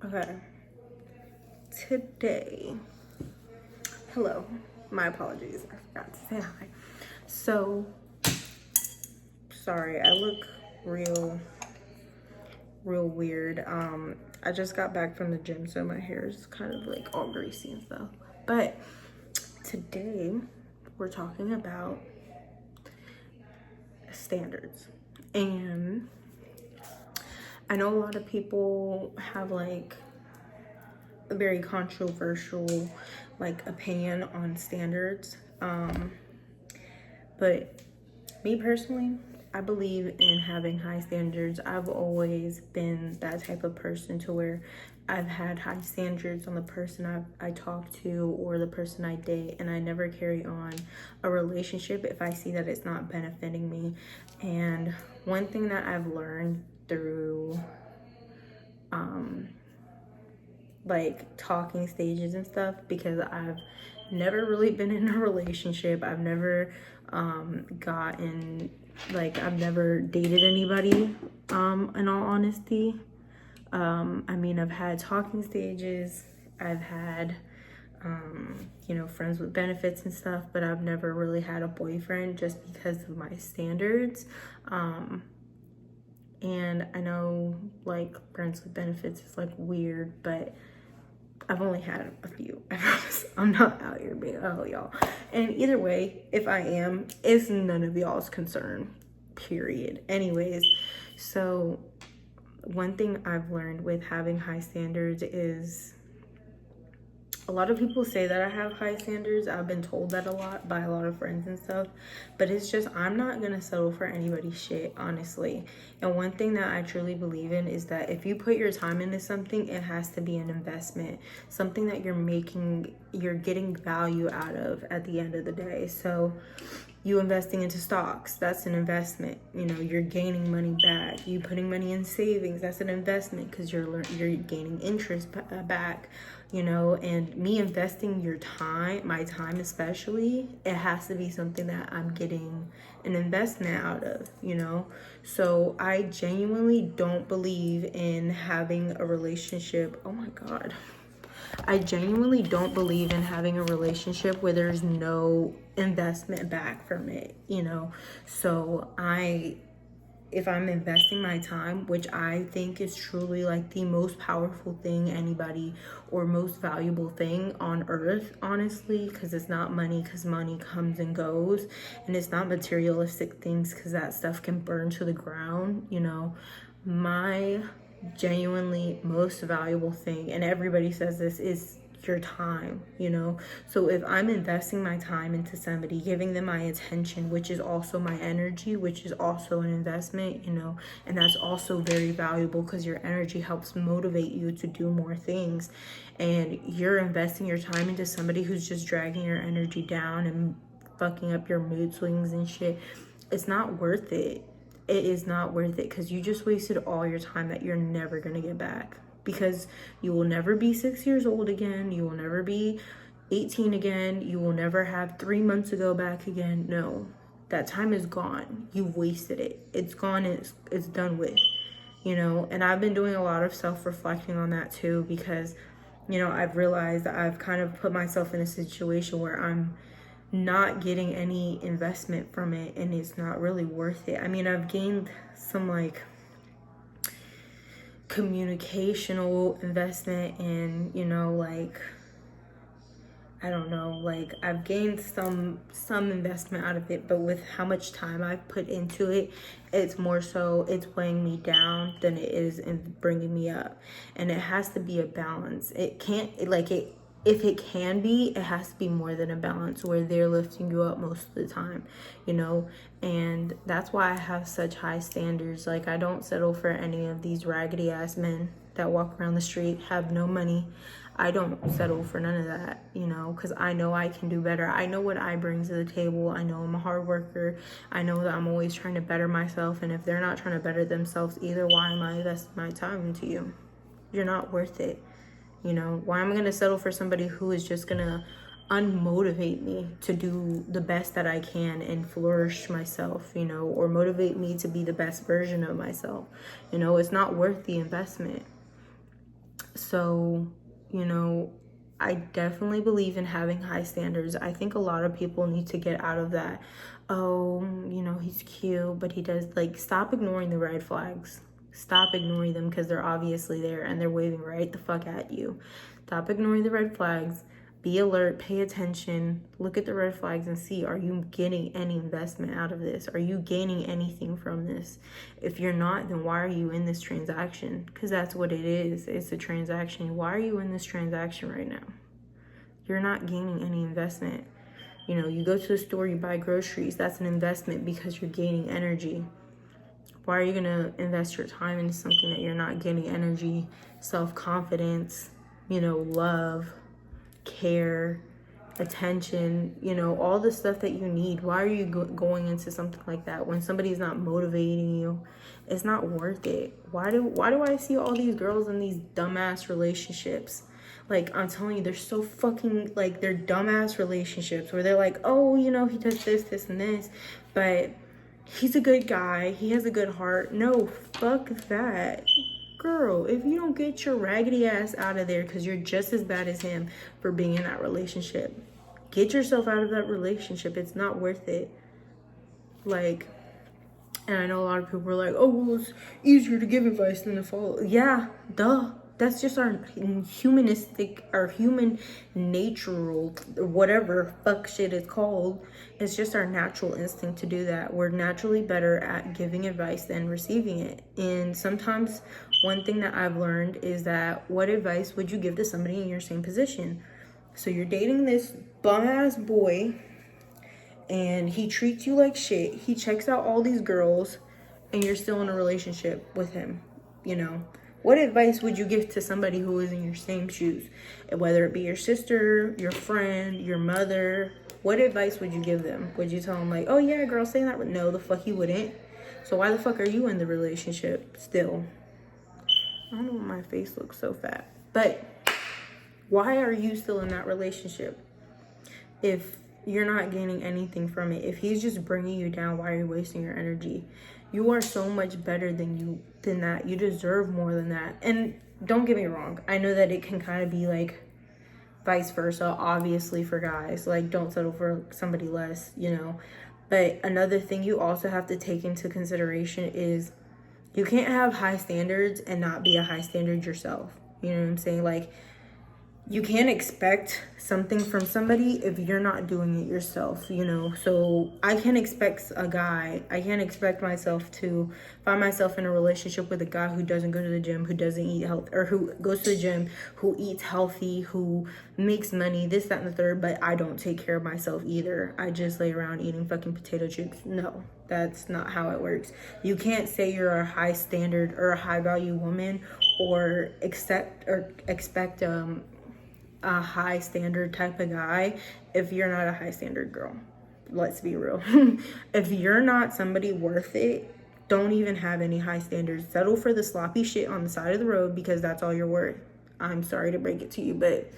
Okay, today, hello, my apologies, I forgot to say hi. So, sorry, I look real weird. I just got back from the gym, so my hair is kind of like all greasy and stuff. But today, we're talking about standards. And I know a lot of people have like a very controversial like opinion on standards. But me personally, I believe in having high standards. I've always been that type of person to where I've had high standards on the person I talk to or the person I date, and I never carry on a relationship if I see that it's not benefiting me. And one thing that I've learned through like talking stages and stuff, because I've never really been in a relationship. I've never I've never dated anybody, in all honesty. I mean, I've had talking stages, I've had friends with benefits and stuff, but I've never really had a boyfriend just because of my standards. And I know like friends with benefits is like weird, but I've only had a few. I promise. I'm not out here being, oh, y'all. And either way, if I am, it's none of y'all's concern, period. Anyways, so one thing I've learned with having high standards is a lot of people say that I have high standards. I've been told that a lot by a lot of friends and stuff, but it's just, I'm not gonna settle for anybody's shit, honestly. And one thing that I truly believe in is that if you put your time into something, it has to be an investment, something that you're getting value out of at the end of the day. So you investing into stocks, that's an investment. You're gaining money back. You putting money in savings, that's an investment because you're gaining interest back. And me investing my time especially, it has to be something that I'm getting an investment out of. So I genuinely don't believe in having a relationship. Oh my God. I genuinely don't believe in having a relationship where there's no investment back from it. So if I'm investing my time, which I think is truly like the most powerful thing anybody, or most valuable thing on earth, honestly, because it's not money, because money comes and goes, and it's not materialistic things, because that stuff can burn to the ground. My genuinely most valuable thing, and everybody says this, is your time. So if I'm investing my time into somebody, giving them my attention, which is also my energy, which is also an investment, and that's also very valuable because your energy helps motivate you to do more things, and you're investing your time into somebody who's just dragging your energy down and fucking up your mood swings and shit, it's not worth it. It is not worth it, because you just wasted all your time that you're never gonna get back, because you will never be 6 years old again. You will never be 18 again. You will never have 3 months ago back again. No, that time is gone. You've wasted it. It's gone. It's done with, and I've been doing a lot of self-reflecting on that too, because I've realized that I've kind of put myself in a situation where I'm not getting any investment from it, and it's not really worth it. I mean, I've gained some like communicational investment, and like, I don't know, like I've gained some investment out of it, but with how much time I've put into it, it's more so it's weighing me down than it is in bringing me up. And it has to be a balance. It can't, like, if it can be, it has to be more than a balance where they're lifting you up most of the time, and that's why I have such high standards. Like, I don't settle for any of these raggedy ass men that walk around the street, have no money. I don't settle for none of that, because I know I can do better. I know what I bring to the table. I know I'm a hard worker. I know that I'm always trying to better myself, and if they're not trying to better themselves either, why am I investing my time into you? You're not worth it. Why am I going to settle for somebody who is just going to unmotivate me to do the best that I can and flourish myself, or motivate me to be the best version of myself? It's not worth the investment. So, you know, I definitely believe in having high standards. I think a lot of people need to get out of that. Oh, you know, he's cute, but he does, like, stop ignoring the red flags. Stop ignoring them because they're obviously there and they're waving right the fuck at you. Stop ignoring the red flags. Be alert, pay attention, look at the red flags and see, are you getting any investment out of this? Are you gaining anything from this? If you're not, then why are you in this transaction? Because that's what it is. It's a transaction. Why are you in this transaction right now? You're not gaining any investment. You know, you go to the store, you buy groceries. That's an investment because you're gaining energy. Why are you going to invest your time into something that you're not getting energy, self-confidence, you know, love, care, attention, you know, all the stuff that you need? Why are you going into something like that when somebody's not motivating you? It's not worth it. Why do I see all these girls in these dumbass relationships? Like, I'm telling you, they're so fucking, like, they're dumbass relationships where they're like, oh, you know, he does this and this, but he's a good guy, he has a good heart. No, fuck that. Girl, if you don't get your raggedy ass out of there because you're just as bad as him for being in that relationship, get yourself out of that relationship. It's not worth it. Like, and I know a lot of people are like, oh, well, it's easier to give advice than to follow. Yeah, duh. That's just our humanistic, our human natural, whatever fuck shit it's called. It's just our natural instinct to do that. We're naturally better at giving advice than receiving it. And sometimes one thing that I've learned is that what advice would you give to somebody in your same position? So you're dating this bum ass boy and he treats you like shit. He checks out all these girls and you're still in a relationship with him, you know? What advice would you give to somebody who is in your same shoes? Whether it be your sister, your friend, your mother, what advice would you give them? Would you tell them like, oh yeah, girl, say that? No, the fuck you wouldn't. So why the fuck are you in the relationship still? I don't know why my face looks so fat. But why are you still in that relationship? If you're not gaining anything from it, if he's just bringing you down, why are you wasting your energy? You are so much better than that. You deserve more than that. And don't get me wrong, I know that it can kind of be like vice versa, obviously, for guys. Like, don't settle for somebody less, you know. But another thing you also have to take into consideration is you can't have high standards and not be a high standard yourself. You know what I'm saying? Like, you can't expect something from somebody if you're not doing it yourself, you know? So I can't expect myself to find myself in a relationship with a guy who doesn't go to the gym, who doesn't eat health, or who goes to the gym, who eats healthy, who makes money, this, that, and the third, but I don't take care of myself either. I just lay around eating fucking potato chips. No, that's not how it works. You can't say you're a high standard or a high value woman or expect a high standard type of guy if you're not a high standard girl. Let's be real. If you're not somebody worth it, don't even have any high standards. Settle for the sloppy shit on the side of the road because that's all you're worth. I'm sorry to break it to you, but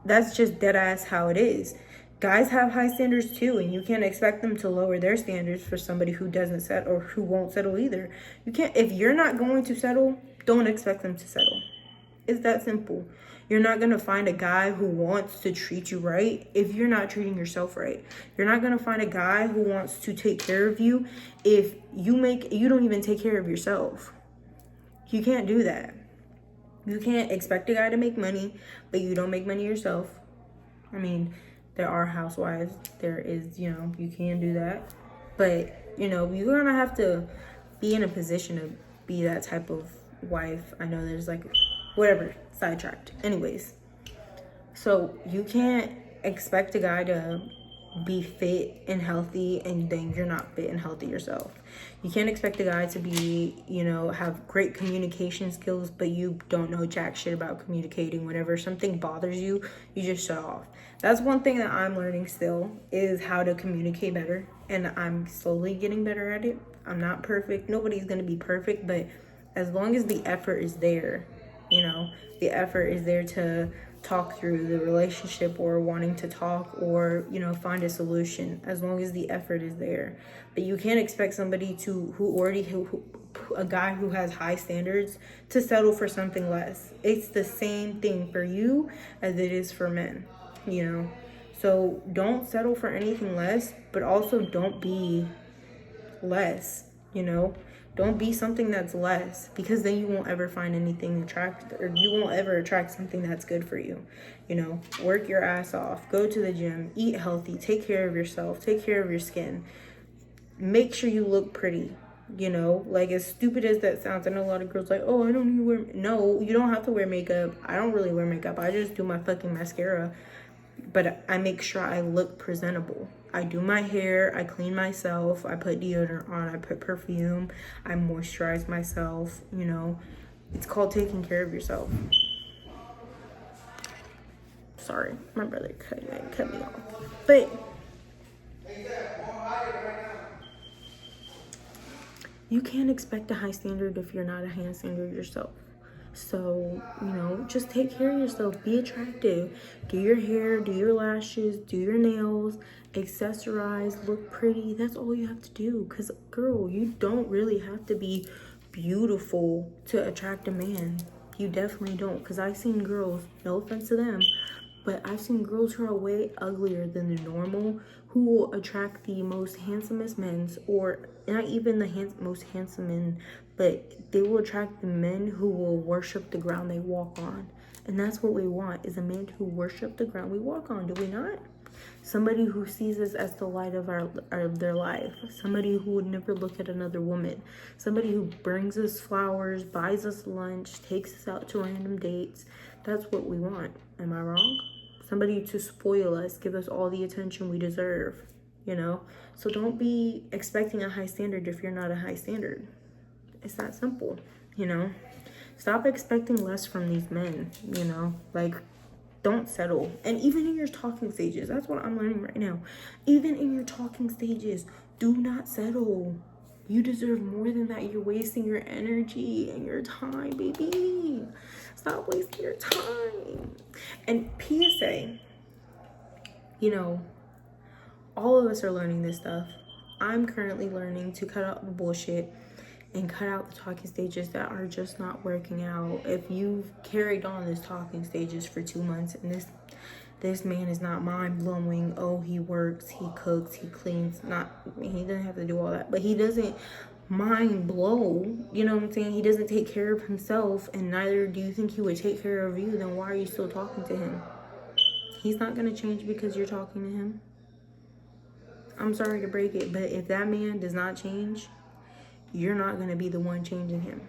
that's just dead ass how it is. Guys have high standards too, and you can't expect them to lower their standards for somebody who doesn't settle or who won't settle either. You can't, if you're not going to settle, don't expect them to settle. It's that simple. You're not going to find a guy who wants to treat you right if you're not treating yourself right. You're not going to find a guy who wants to take care of you if you don't even take care of yourself. You can't do that. You can't expect a guy to make money, but you don't make money yourself. I mean, there are housewives. There is, you know, you can do that. But, you know, you're going to have to be in a position to be that type of wife. I know there's like, whatever, sidetracked. Anyways, so you can't expect a guy to be fit and healthy and then you're not fit and healthy yourself. You can't expect a guy to be, you know, have great communication skills, but you don't know jack shit about communicating. Whenever something bothers you, you just shut off. That's one thing that I'm learning still, is how to communicate better. And I'm slowly getting better at it. I'm not perfect. Nobody's going to be perfect, but as long as the effort is there, You know, the effort is there to talk through the relationship or wanting to talk or, you know, find a solution, as long as the effort is there. But you can't expect somebody a guy who has high standards to settle for something less. It's the same thing for you as it is for men, you know. So don't settle for anything less, but also don't be less, you know. Don't be something that's less, because then you won't ever find anything attractive, or you won't ever attract something that's good for you. You know, work your ass off, go to the gym, eat healthy, take care of yourself, take care of your skin, make sure you look pretty. You know, like, as stupid as that sounds, I know a lot of girls like, oh, I don't need to wear, no, you don't have to wear makeup. I don't really wear makeup, I just do my fucking mascara, but I make sure I look presentable. I do my hair, I clean myself, I put deodorant on, I put perfume, I moisturize myself, you know. It's called taking care of yourself. Sorry, my brother cut me off. But you can't expect a high standard if you're not a high standard yourself. So, you know, just take care of yourself. Be attractive. Do your hair, do your lashes, do your nails, accessorize, look pretty. That's all you have to do. Because, girl, you don't really have to be beautiful to attract a man. You definitely don't. Because I've seen girls, no offense to them, but I've seen girls who are way uglier than the normal who will attract the most handsomest men, or not even the most handsome men, but they will attract the men who will worship the ground they walk on. And that's what we want, is a man who worship the ground we walk on, do we not? Somebody who sees us as the light of their life. Somebody who would never look at another woman. Somebody who brings us flowers, buys us lunch, takes us out to random dates. That's what we want. Am I wrong? Somebody to spoil us, give us all the attention we deserve, you know? So don't be expecting a high standard if you're not a high standard. It's that simple, you know? Stop expecting less from these men, you know? Like, don't settle. And even in your talking stages, that's what I'm learning right now. Even in your talking stages, do not settle. You deserve more than that. You're wasting your energy and your time, baby. Stop wasting your time. And PSA, you know, all of us are learning this stuff. I'm currently learning to cut out the bullshit and cut out the talking stages that are just not working out. If you've carried on this talking stages for 2 months and this man is not mind-blowing, oh, he works, he cooks, he cleans, he doesn't have to do all that, but he doesn't mind blow, you know what I'm saying? He doesn't take care of himself, and neither do you think he would take care of you, then why are you still talking to him? He's not going to change because you're talking to him. I'm sorry to break it, but if that man does not change, you're not going to be the one changing him.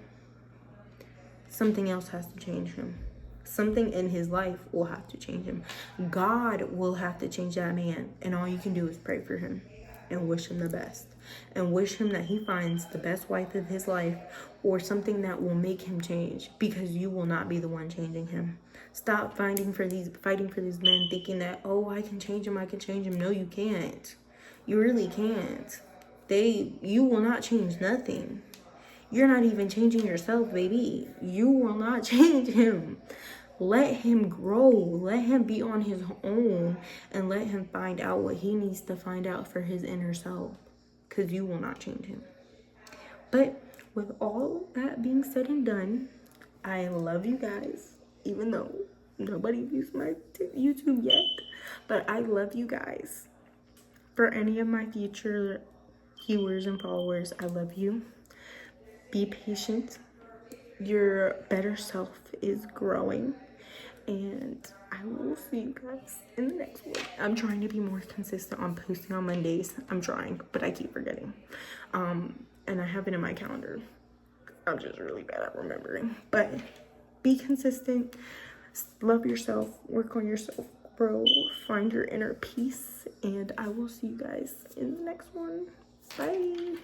Something else has to change him. Something in his life will have to change him. God will have to change that man, and all you can do is pray for him and wish him the best, and wish him that he finds the best wife of his life, or something that will make him change, because you will not be the one changing him. Stop fighting for these men, thinking that, oh, I can change him. No, you can't. You really can't. You will not change nothing. You're not even changing yourself, baby. You will not change him. Let him grow. Let him be on his own, and let him find out what he needs to find out for his inner self, because you will not change him. But with all that being said and done, I love you guys, even though nobody views my YouTube yet, but I love you guys. For any of my future viewers and followers, I love you. Be patient. Your better self is growing, and I will see you guys in the next one. I'm trying to be more consistent on posting on Mondays. I'm trying, but I keep forgetting. And I have it in my calendar. I'm just really bad at remembering. But be consistent. Love yourself. Work on yourself. Grow. Find your inner peace. And I will see you guys in the next one. Bye.